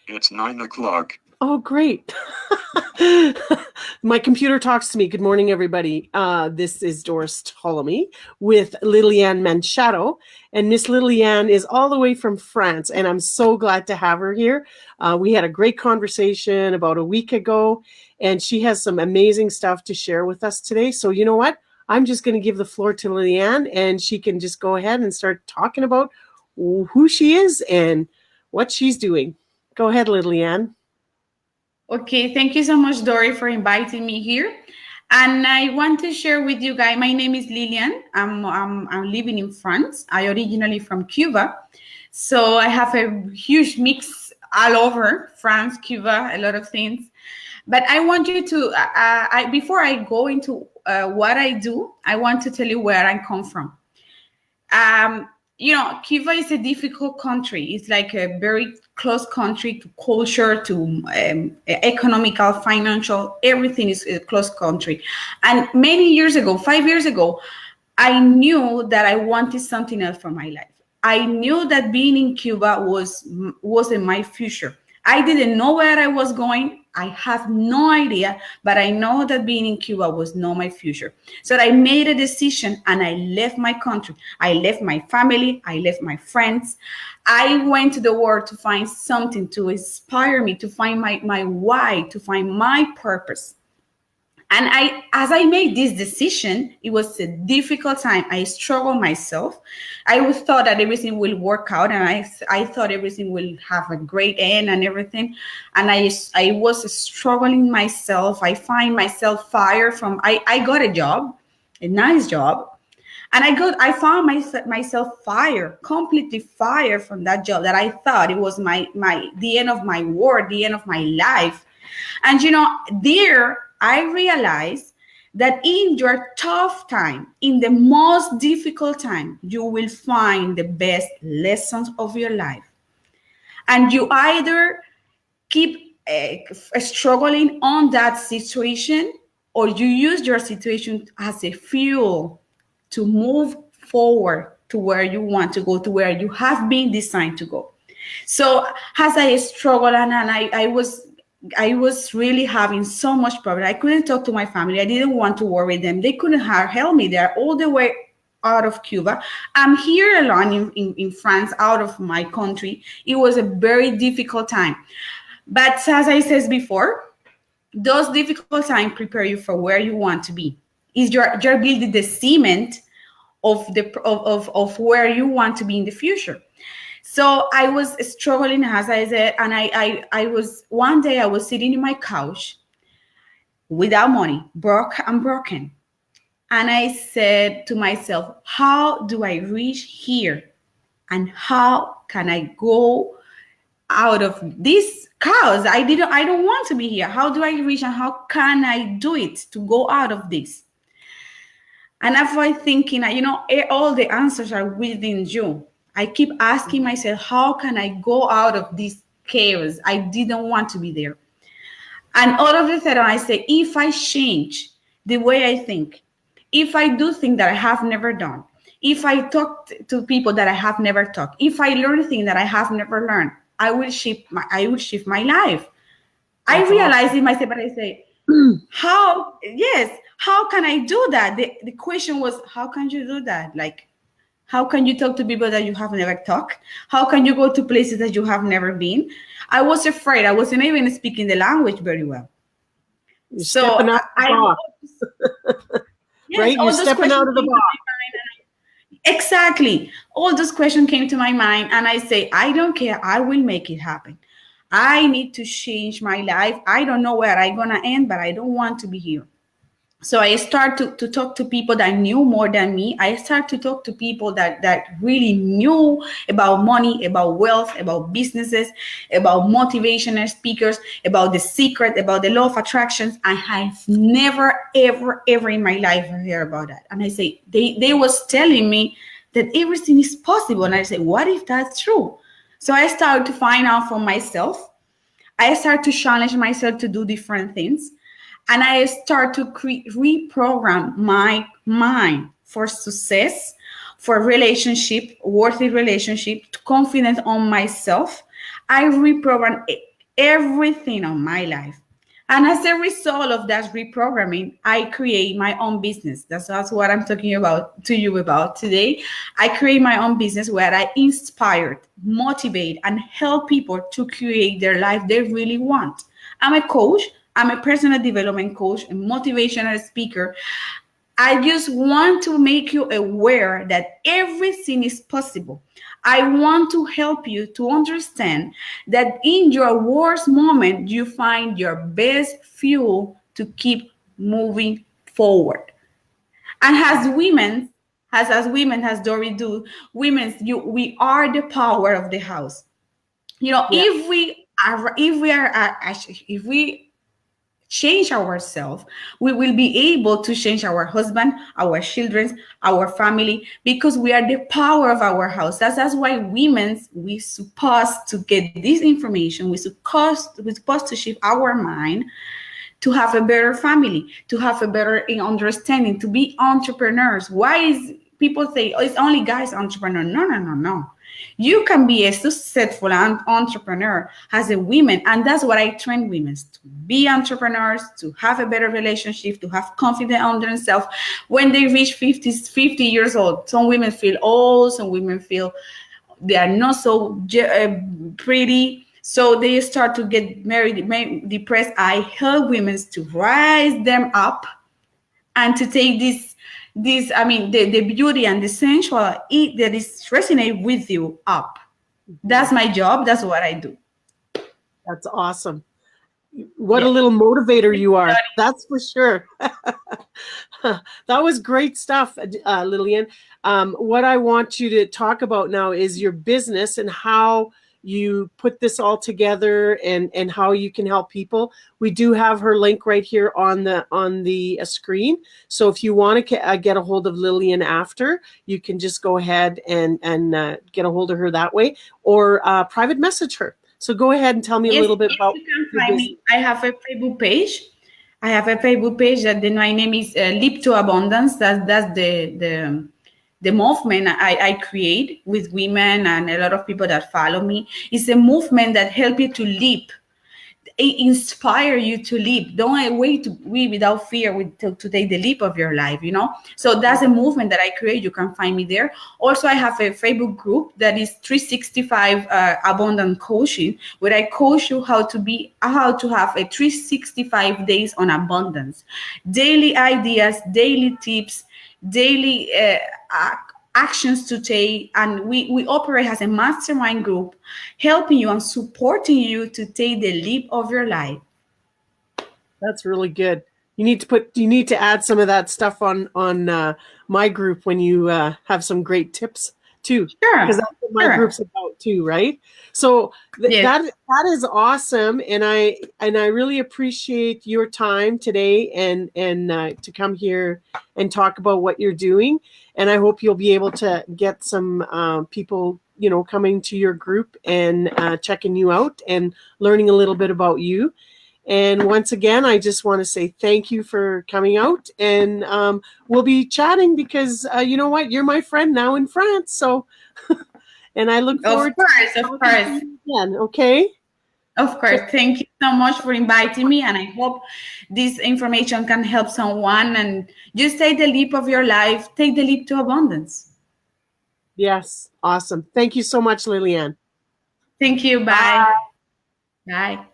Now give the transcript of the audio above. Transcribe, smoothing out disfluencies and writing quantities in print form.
It's 9 o'clock. Oh, great. My computer talks to me. Good morning, everybody. This is Doris Ptolemy with Lilian Machado. And Miss Lilian is all the way from France, and I'm so glad to have her here. We had a great conversation about a week ago, and she has some amazing stuff to share with us today. So you know what? I'm just going to give the floor to Lilian, and she can just go ahead and start talking about who she is and what she's doing. Go ahead, Lilian. Okay, thank you so much, Dory, for inviting me here. And I want to share with you guys, my name is Lilian. I'm living in France. I originally from Cuba. So I have a huge mix all over France, Cuba, a lot of things. But I want you to, before I go into what I do, I want to tell you where I come from. Cuba is a difficult country. It's like a very close country to culture, to economical, financial, everything is a close country. And many years ago, 5 years ago, I knew that I wanted something else for my life. I knew that being in Cuba wasn't my future. I didn't know where I was going. I have no idea, but I know that being in Cuba was not my future. So I made a decision and I left my country. I left my family. I left my friends. I went to the world to find something to inspire me, to find my why, to find my purpose. And as I made this decision, it was a difficult time. I struggled myself. I thought that everything will work out, and I thought everything will have a great end and everything. And I was struggling myself. I find myself fired from. I got a job, a nice job, and I found myself fired, completely fired from that job that I thought it was the end of my world, the end of my life. And there I realized that in your tough time, in the most difficult time, you will find the best lessons of your life. And you either keep struggling on that situation, or you use your situation as a fuel to move forward to where you want to go, to where you have been designed to go. So as I struggled and I was really having so much problem. I couldn't talk to my family. I didn't want to worry them. They couldn't help me. They're all the way out of Cuba. I'm here alone in France, out of my country. It was a very difficult time. But as I said before, those difficult times prepare you for where you want to be. You're building the cement of where you want to be in the future. So I was struggling, as I said, and one day I was sitting in my couch without money, broken. And I said to myself, how do I reach here? And how can I go out of this chaos? I don't want to be here. How do I reach, and how can I do it to go out of this? And after thinking, all the answers are within you. I keep asking myself, how can I go out of this chaos? I didn't want to be there. And all of a sudden I say, if I change the way I think, if I do things that I have never done, if I talk to people that I have never talked, if I learn things that I have never learned, I will shift my life. That's I realize awesome. In myself, but I say, how can I do that? The question was, how can you do that? Like, how can you talk to people that you have never talked? How can you go to places that you have never been? I was afraid. I wasn't even speaking the language very well. You're stepping out of the box. Yes, right? You're stepping out of the box. Exactly. All those questions came to my mind, and I say, I don't care. I will make it happen. I need to change my life. I don't know where I'm going to end, but I don't want to be here. So I start to talk to people that knew more than me. I start to talk to people that really knew about money, about wealth, about businesses, about motivational speakers, about the secret, about the law of attractions. I have never, ever in my life heard about that. And I say, they was telling me that everything is possible. And I say, what if that's true? So I started to find out for myself. I started to challenge myself to do different things. And I start to reprogram my mind for success, for relationship, worthy relationship, confidence on myself. I reprogram everything on my life. And as a result of that reprogramming, I create my own business. That's what I'm talking about to you about today. I create my own business where I inspire, motivate, and help people to create their life they really want. I'm a coach. I'm a personal development coach, a motivational speaker. I just want to make you aware that everything is possible. I want to help you to understand that in your worst moment, you find your best fuel to keep moving forward. And as women, as Dory do, we are the power of the house. You know, Yeah. if we change ourselves, we will be able to change our husband, our children, our family, because we are the power of our house. That's why we supposed to get this information. We supposed to shift our mind to have a better family, to have a better understanding, to be entrepreneurs. Why is people say, oh, it's only guys entrepreneur? No. You can be a successful entrepreneur as a woman, and that's what I train women to be entrepreneurs, to have a better relationship, to have confidence on themselves when they reach 50 years old. Some women feel old, some women feel they are not so pretty, so they start to get married, depressed. I help women to rise them up and to take the beauty and the sensual that is resonate with you up. That's my job. That's what I do. That's awesome. What a little motivator you are. That's for sure. That was great stuff, Lilian. What I want you to talk about now is your business and how you put this all together and how you can help people. We do have her link right here on the screen. So if you want to get a hold of Lilian after, you can just go ahead and get a hold of her that way, or private message her. So go ahead and tell me a little bit about. You can find me. I have a Facebook page. That my name is Leap to Abundance. That's the movement I create with women and a lot of people that follow me. It's a movement that help you to leap. It inspire you to leap. Don't wait to be without fear to take the leap of your life, you know? So that's a movement that I create. You can find me there. Also, I have a Facebook group that is 365 Abundant Coaching, where I coach you how to have a 365 days on abundance. Daily ideas, daily tips, daily actions to take, and we operate as a mastermind group, helping you and supporting you to take the leap of your life. That's really good. You need to add some of that stuff on my group when you have some great tips too. Sure, because that's what my group's about too, right? So that is awesome, and I really appreciate your time today and to come here and talk about what you're doing. And I hope you'll be able to get some people, coming to your group and checking you out and learning a little bit about you. And once again, I just want to say thank you for coming out, and we'll be chatting because you know what, you're my friend now in France. So, and I look forward to talking to you again. Okay. Of course. Thank you so much for inviting me, and I hope this information can help someone. And just take the leap of your life. Take the leap to abundance. Yes. Awesome. Thank you so much, Lilian. Thank you. Bye. Bye.